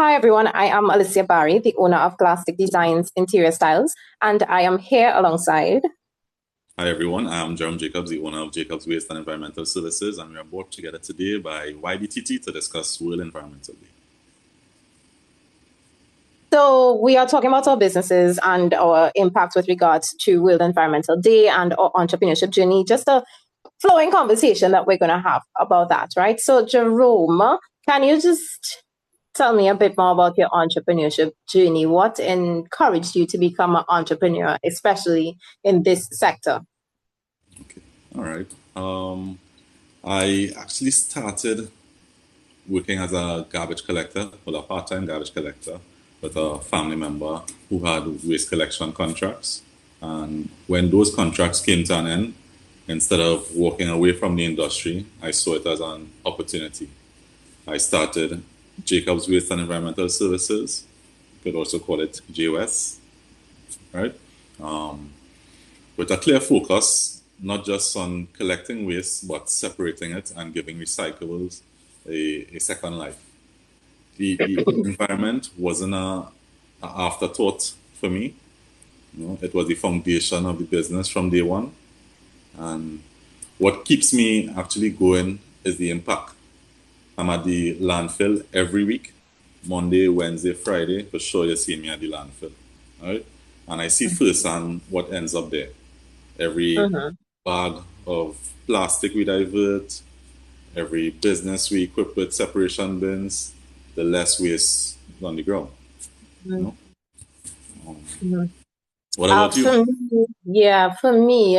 Hi everyone, I am Alicia Barrie, the owner of Glastic Designs Interior Styles, and I am here alongside. Hi everyone, I'm Jerome Jacobs, the owner of Jacobs Waste and Environmental Services, and we are brought together today by YBTT to discuss World Environmental Day. So we are talking about our businesses and our impact with regards to World Environmental Day and our entrepreneurship journey, just a flowing conversation that we're going to have about that, right? So Jerome, can you just tell me a bit more about your entrepreneurship journey? What encouraged you to become an entrepreneur, especially in this sector? Okay, all right. I actually started working as a garbage collector, well, a part-time garbage collector, with a family member who had waste collection contracts. And when those contracts came to an end, instead of walking away from the industry, I saw it as an opportunity. I started Jacobs Waste and Environmental Services. You could also call it JOS, right? With a clear focus, not just on collecting waste, but separating it and giving recyclables a second life. The environment wasn't a afterthought for me. You know, it was the foundation of the business from day one. And what keeps me actually going is the impact. I'm at the landfill every week, Monday, Wednesday, Friday. For sure, you see me at the landfill, right? And I see firsthand what ends up there. Every Mhm. bag of plastic we divert, every business we equip with separation bins, the less waste on the ground. You know? Um, Mhm. what about you? For me,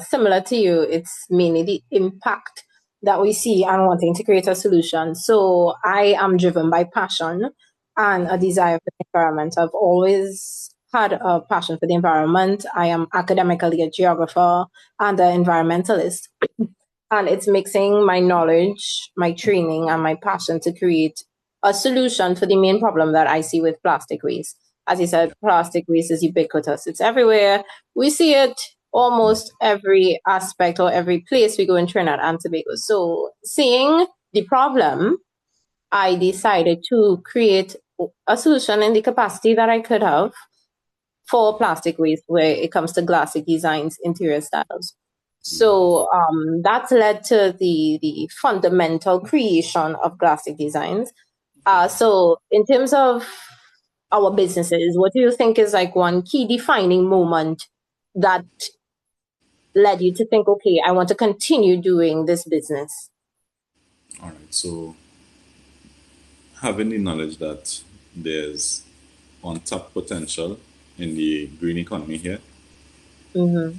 similar to you, it's mainly the impact that we see and wanting to create a solution. So I am driven by passion and a desire for the environment. I've always had a passion for the environment. I am academically a geographer and an environmentalist, and it's mixing my knowledge, my training, and my passion to create a solution for the main problem that I see with plastic waste. As you said, plastic waste is ubiquitous. It's everywhere. We see it almost every aspect or every place we go in Trinidad and Tobago. So seeing the problem, I decided to create a solution in the capacity that I could have for plastic waste where it comes to Glastic Designs Interior Styles. So that's led to the fundamental creation of Glastic Designs. So in terms of our businesses, what do you think is like one key defining moment that led you to think, okay, I want to continue doing this business? All right. So having the knowledge that there's untapped potential in the green economy here. Mm-hmm.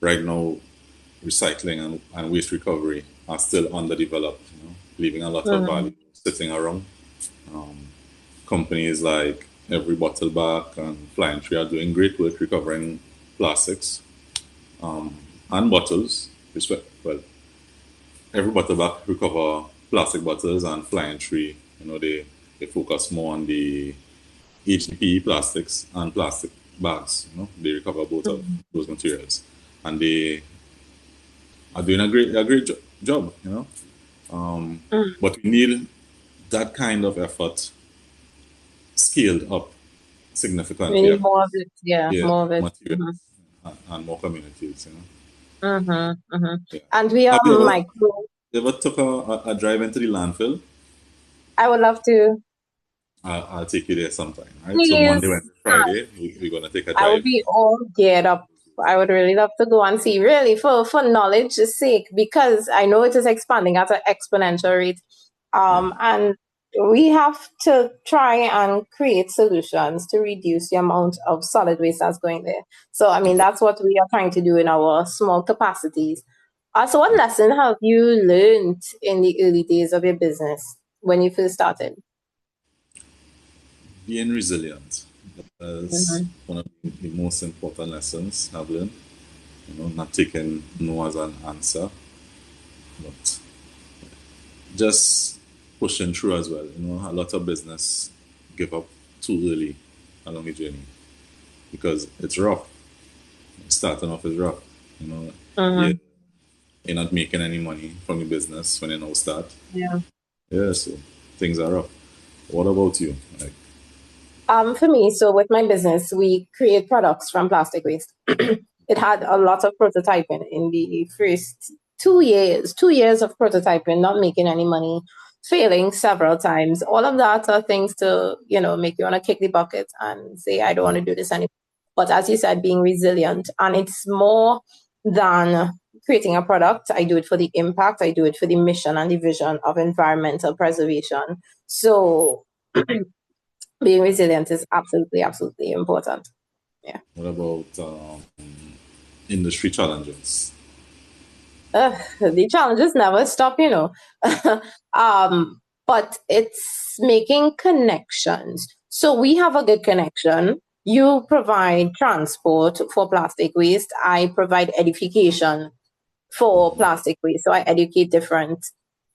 Right now, recycling and waste recovery are still underdeveloped, leaving a lot of Mm-hmm. value sitting around. Companies like Every Bottle Back and Flying Tree are doing great work recovering plastics and bottles. Well, Every Bottle Back recover plastic bottles and Flying Tree, they focus more on the HDPE plastics and plastic bags. They recover both of those materials, and they are doing a great job. But we need that kind of effort scaled up We significantly need across more of it. Yeah, more of it. materials and more communities. Mm-hmm. Mm-hmm. Yeah. And we are Have micro. you ever took a drive into the landfill? I would love to. I'll take you there sometime. Right. So Monday, Please. Wednesday, Friday, we're gonna take a I would drive. be all geared up. I would really love to go and see, really, for knowledge's sake, because I know it is expanding at an exponential rate. Yeah. And we have to try and create solutions to reduce the amount of solid waste that's going there. So, I mean, that's what we are trying to do in our small capacities. So, what lesson have you learned in the early days of your business when you first started? Being resilient. That's Mm-hmm. one of the most important lessons I've learned. Not taking no as an answer, but just pushing through as well. A lot of business give up too early along the journey because it's rough. Starting off is rough. You know, you- Mm-hmm. you're not making any money from your business when you now start. Yeah. Yeah, so things are rough. What about you? Like, For me, so with my business, we create products from plastic waste. It had a lot of prototyping in the first 2 years, 2 years of prototyping, not making any money, failing several times. All of that are things to, make you want to kick the bucket and say, I don't want to do this anymore. But as you said, being resilient, and it's more than creating a product. I do it for the impact. I do it for the mission and the vision of environmental preservation. So being resilient is absolutely, absolutely important. Yeah. what about industry challenges? The challenges never stop. But it's making connections. So we have a good connection. You provide transport for plastic waste. I provide edification for plastic waste. So I educate different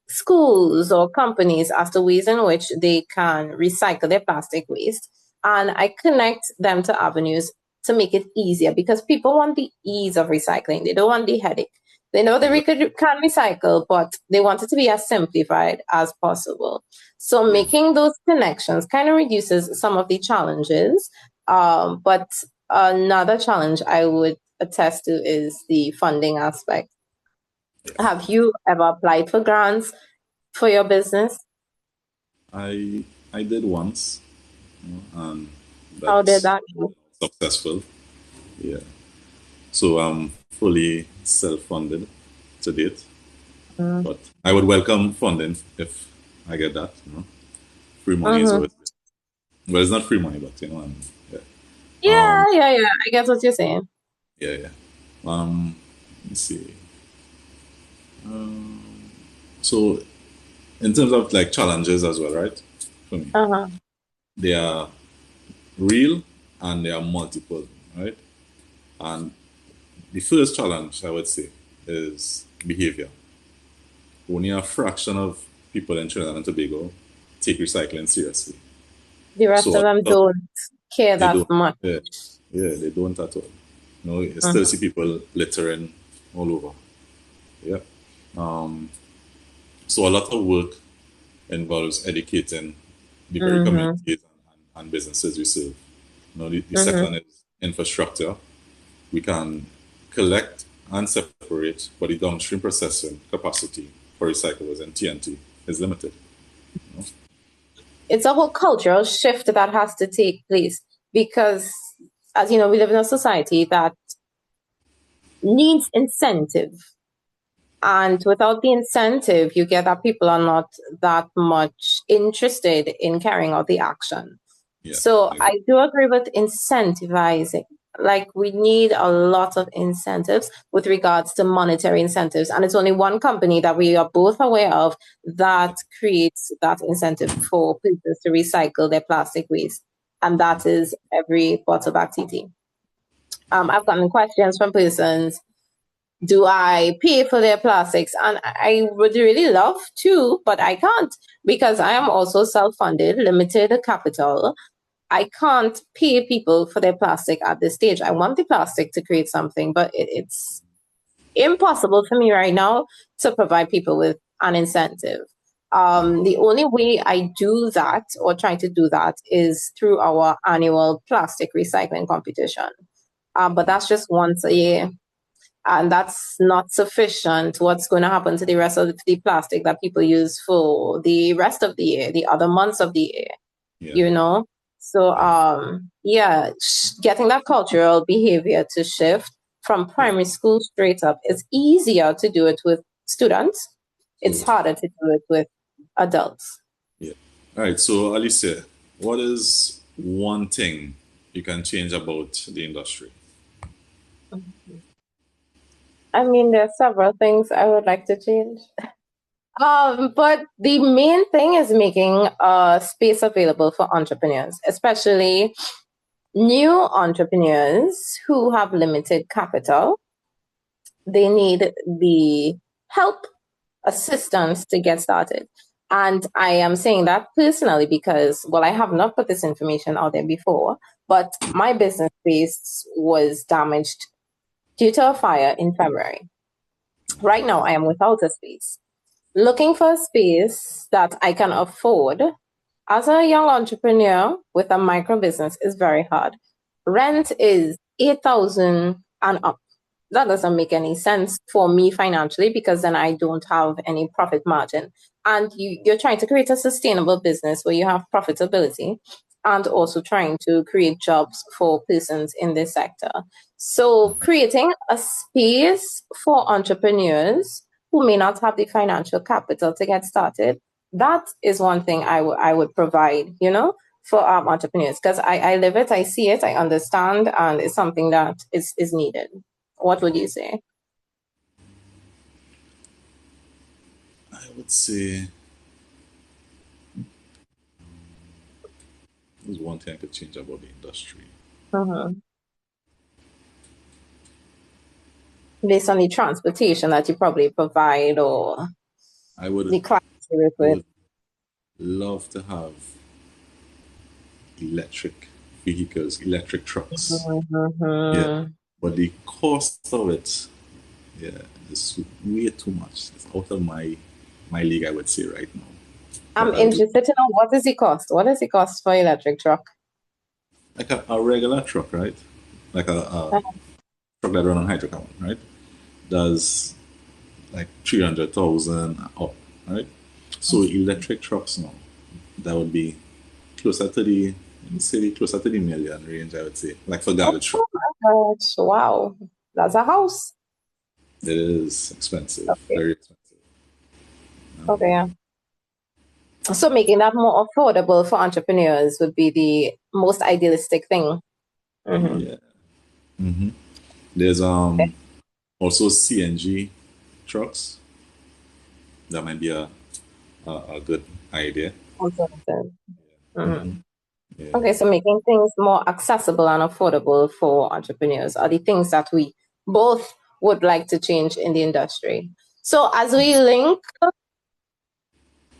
schools or companies as to ways in which they can recycle their plastic waste. And I connect them to avenues to make it easier because people want the ease of recycling. They don't want the headache. They know they can recycle, but they want it to be as simplified as possible. So making those connections kind of reduces some of the challenges. But another challenge I would attest to is the funding aspect. Have you ever applied for grants for your business? I did once, and How did that's that go? successful. Yeah. So I'm fully self-funded to date, but I would welcome funding if I get that. Free money is Mm-hmm. always good. Well, it's not free money, but yeah. Yeah, yeah, yeah. I guess what you're saying. Yeah, yeah. Let me see. So in terms of like challenges as well, right? For me, Uh-huh. they are real and they are multiple, right? And the first challenge I would say is behavior. Only a fraction of people in Trinidad and Tobago take recycling seriously. The rest So of a them lot of don't care they that don't. much. Yeah, yeah, they don't at all. You still Mhm. see people littering all over. Yeah. So a lot of work involves educating the very Mhm. communities and businesses we serve. The Mhm. second is infrastructure. We can collect and separate, but the downstream processing capacity for recyclables and TNT is limited. You know? It's a whole cultural shift that has to take place because, as you know, we live in a society that needs incentive. And without the incentive, you get that people are not that much interested in carrying out the action. Yeah, So exactly. I do agree with incentivizing. Like we need a lot of incentives with regards to monetary incentives. And it's only one company that we are both aware of that creates that incentive for business to recycle their plastic waste. And that is every bottle back TT. I've gotten questions from persons, do I pay for their plastics? And I would really love to, but I can't because I am also self-funded, limited capital. I can't pay people for their plastic at this stage. I want the plastic to create something, but it's impossible for me right now to provide people with an incentive. The only way I do that or try to do that is through our annual plastic recycling competition. But that's just once a year. And that's not sufficient. What's going to happen to the rest of the plastic that people use for the rest of the year, the other months of the year, Yeah, you know? So, yeah, yeah, getting that cultural behavior to shift from yeah. primary school straight up, it's easier to do it with students. It's True. harder to do it with adults. Yeah. All right. So, Alicia, what is one thing you can change about the industry? I mean, there are several things I would like to change. But the main thing is making a space available for entrepreneurs, especially new entrepreneurs who have limited capital. They need the help, assistance to get started. And I am saying that personally because, well, I have not put this information out there before, but my business space was damaged due to a fire in February. Right now, I am without a space, looking for a space that I can afford as a young entrepreneur with a micro business is very hard. Rent is 8,000 and up. That doesn't make any sense for me financially because then I don't have any profit margin. And you're trying to create a sustainable business where you have profitability and also trying to create jobs for persons in this sector. So creating a space for entrepreneurs who may not have the financial capital to get started, that is one thing I would provide, for entrepreneurs, because I live it, I see it, I understand, and it's something that is needed. What would you say? I would say there's one thing I could change about the industry. Mhm. Based on the transportation that you probably provide or I would the clients you work I with. would love to have electric vehicles, electric trucks. Yeah. Mhm. But the cost of it, yeah, is way too much. It's out of my league, I would say right now. I'm But I would interested to know what is the cost? What is the cost for electric truck? like a regular truck, right? Like a truck that run on hydrocarbon, right? Does like 300,000 up, right? So electric trucks now, that would be closer to the say closer to the million range, I would say. Like for Oh garbage truck, my gosh, wow. That's a house. it is expensive, Okay. very expensive. Okay, yeah. So making that more affordable for entrepreneurs would be the most idealistic thing. Hmm. Yeah. There's also CNG trucks. That might be a good idea. Mm-hmm. Yeah. Okay, so making things more accessible and affordable for entrepreneurs are the things that we both would like to change in the industry. So as we link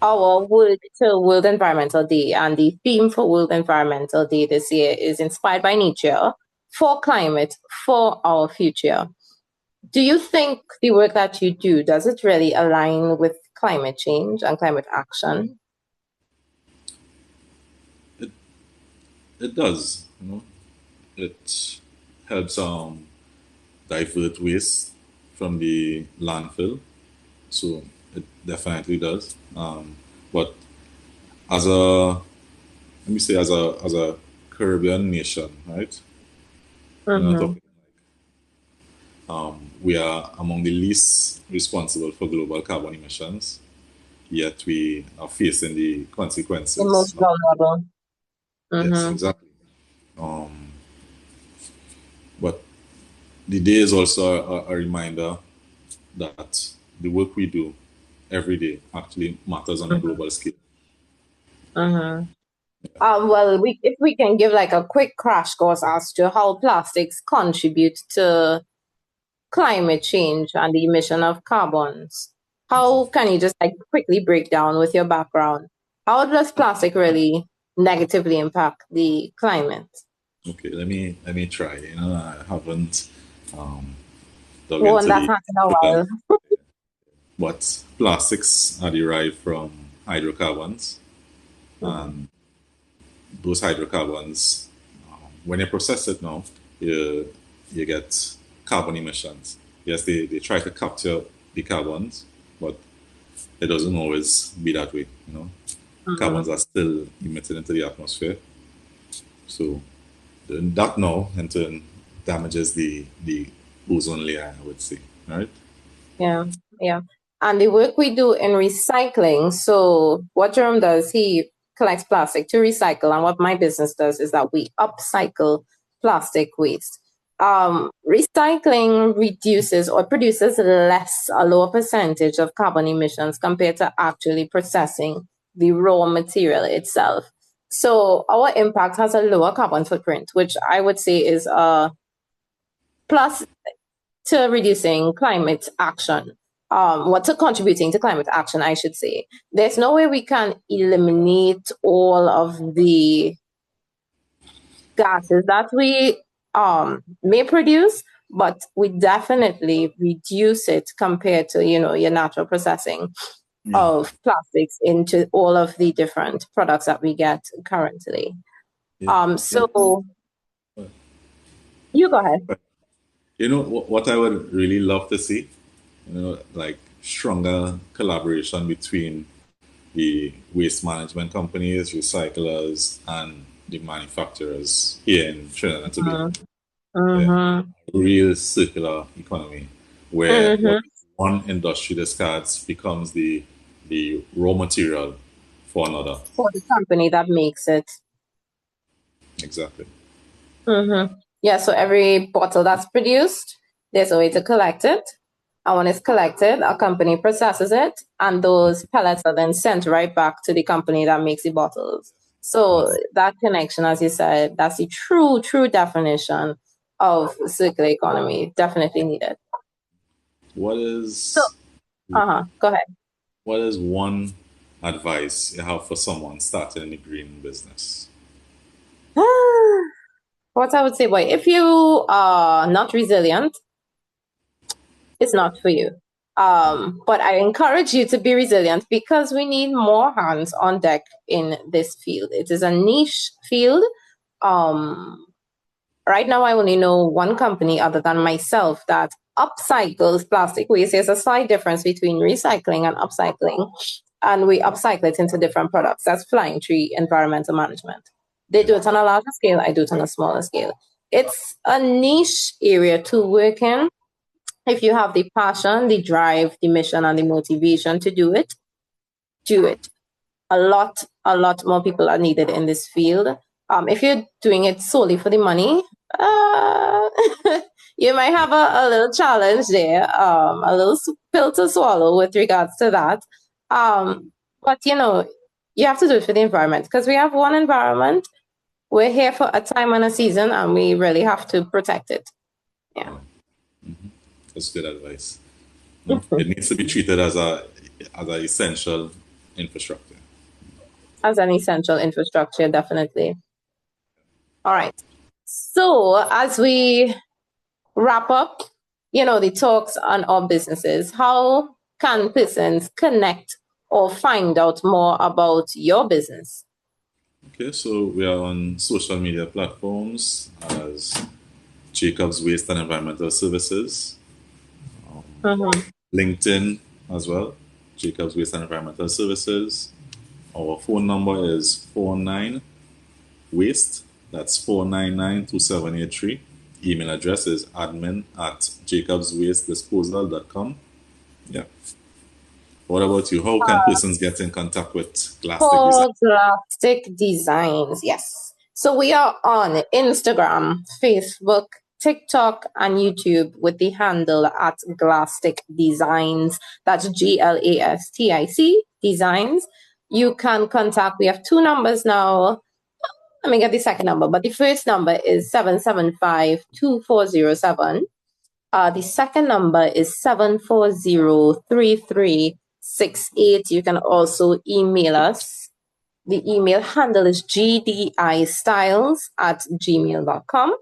our World to World Environmental Day, and the theme for World Environmental Day this year is inspired by nature for climate for our future. Do you think the work that you do, does it really align with climate change and climate action? It it does, you know. It helps divert waste from the landfill. So it definitely does. But as a let me say as a Caribbean nation, right? We're not Mm-hmm. talking we are among the least responsible for global carbon emissions, yet we are facing the The most consequences. vulnerable. Yes, Mm-hmm. exactly. But the day is also a reminder that the work we do every day actually matters on a global scale. Mm-hmm. Well, if we can give like a quick crash course as to how plastics contribute to climate change and the emission of carbons, how can you just like quickly break down with your background? How does plastic really negatively impact the climate? Okay, let me try. You know, I haven't um, dug One into that's the not in a to that, while. but plastics are derived from hydrocarbons, Mhm. and those hydrocarbons, when you process it now, you get carbon emissions. Yes, they try to capture the carbons, but it doesn't always be that way. You know, carbons Mhm. are still emitted into the atmosphere. So then that now in turn damages the ozone layer, I would say. Right? Yeah, yeah. And the work we do in recycling, so what Jerome does, he collects plastic to recycle, and what my business does is that we upcycle plastic waste. Recycling reduces or produces a lower percentage of carbon emissions compared to actually processing the raw material itself. So our impact has a lower carbon footprint, which I would say is a plus to reducing climate action, what to contributing to climate action, I should say. There's no way we can eliminate all of the gases that we may produce, but we definitely reduce it compared to your natural processing. of plastics into all of the different products that we get currently. So you go ahead. You know what I would really love to see, like stronger collaboration between the waste management companies, recyclers, and the manufacturers here in Trinidad and Tobago. Yeah, real circular economy where what one industry discards becomes the raw material for another. For the company that makes it. Exactly. Yeah, so every bottle that's produced, there's a way to collect it. And when it's collected, a company processes it, and those pellets are then sent right back to the company that makes the bottles. So that connection, as you said, that's the true definition of circular economy. Definitely needed. What is Go ahead. what is one advice you have for someone starting in the green business? What I would say, boy, if you are not resilient, it's not for you. But I encourage you to be resilient because we need more hands on deck in this field. It is a niche field. Right now, I only know one company other than myself that upcycles plastic waste. There's a slight difference between recycling and upcycling, and we upcycle it into different products. That's Flying Tree Environmental Management. They do it on a larger scale. I do it on a smaller scale. It's a niche area to work in. If you have the passion, the drive, the mission, and the motivation to do it, do it. A lot more people are needed in this field. If you're doing it solely for the money, you might have a little challenge there, a little pill to swallow with regards to that. But you have to do it for the environment because we have one environment. We're here for a time and a season, and we really have to protect it. Yeah. That's good advice. It needs to be treated as an essential infrastructure. As an essential infrastructure, definitely. All right. So as we wrap up, the talks on our businesses, how can persons connect or find out more about your business? Okay, so we are on social media platforms as Jacobs Waste and Environmental Services, LinkedIn as well, Jacobs Waste and Environmental Services. Our phone number is 49 Waste. That's 499-2783. Email address is admin@jacobswastedisposal.com. Yeah. What about you? How can persons get in contact with Glastic Designs? Glastic Designs, yes. So we are on Instagram, Facebook, TikTok, and YouTube with the handle at Glastic Designs. That's GLASTIC Designs. You can contact, we have two numbers now. Let me get the second number, but the first number is 775-2407. The second number is 740-3368. You can also email us. The email handle is gdistyles@gmail.com.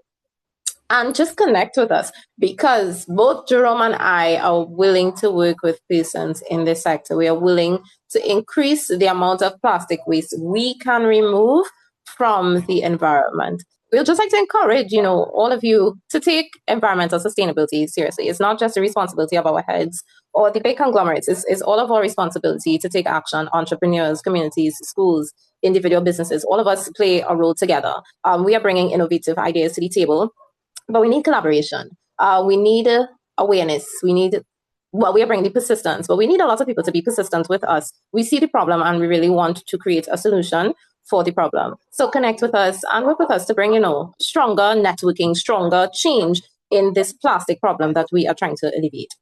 And just connect with us because both Jerome and I are willing to work with persons in this sector. We are willing to increase the amount of plastic waste we can remove from the environment. We'd just like to encourage, all of you to take environmental sustainability seriously. It's not just the responsibility of our heads or the big conglomerates. It's all of our responsibility to take action. Entrepreneurs, communities, schools, individual businesses, all of us play a role together. We are bringing innovative ideas to the table. But we need collaboration. We need awareness. We are bringing the persistence, but we need a lot of people to be persistent with us. We see the problem and we really want to create a solution for the problem. So connect with us and work with us to bring, stronger networking, stronger change in this plastic problem that we are trying to alleviate.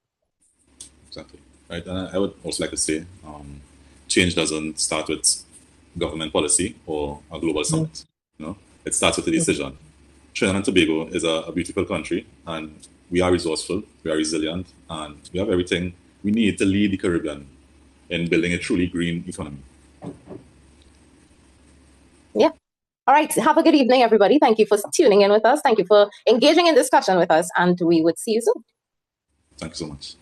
Exactly. Right. And I would also like to say, change doesn't start with government policy or a global summit. It starts with a decision. Trinidad and Tobago is a beautiful country, and we are resourceful, we are resilient, and we have everything we need to lead the Caribbean in building a truly green economy. Yeah. All right. Have a good evening, everybody. Thank you for tuning in with us. Thank you for engaging in discussion with us, and we would see you soon. Thank you so much.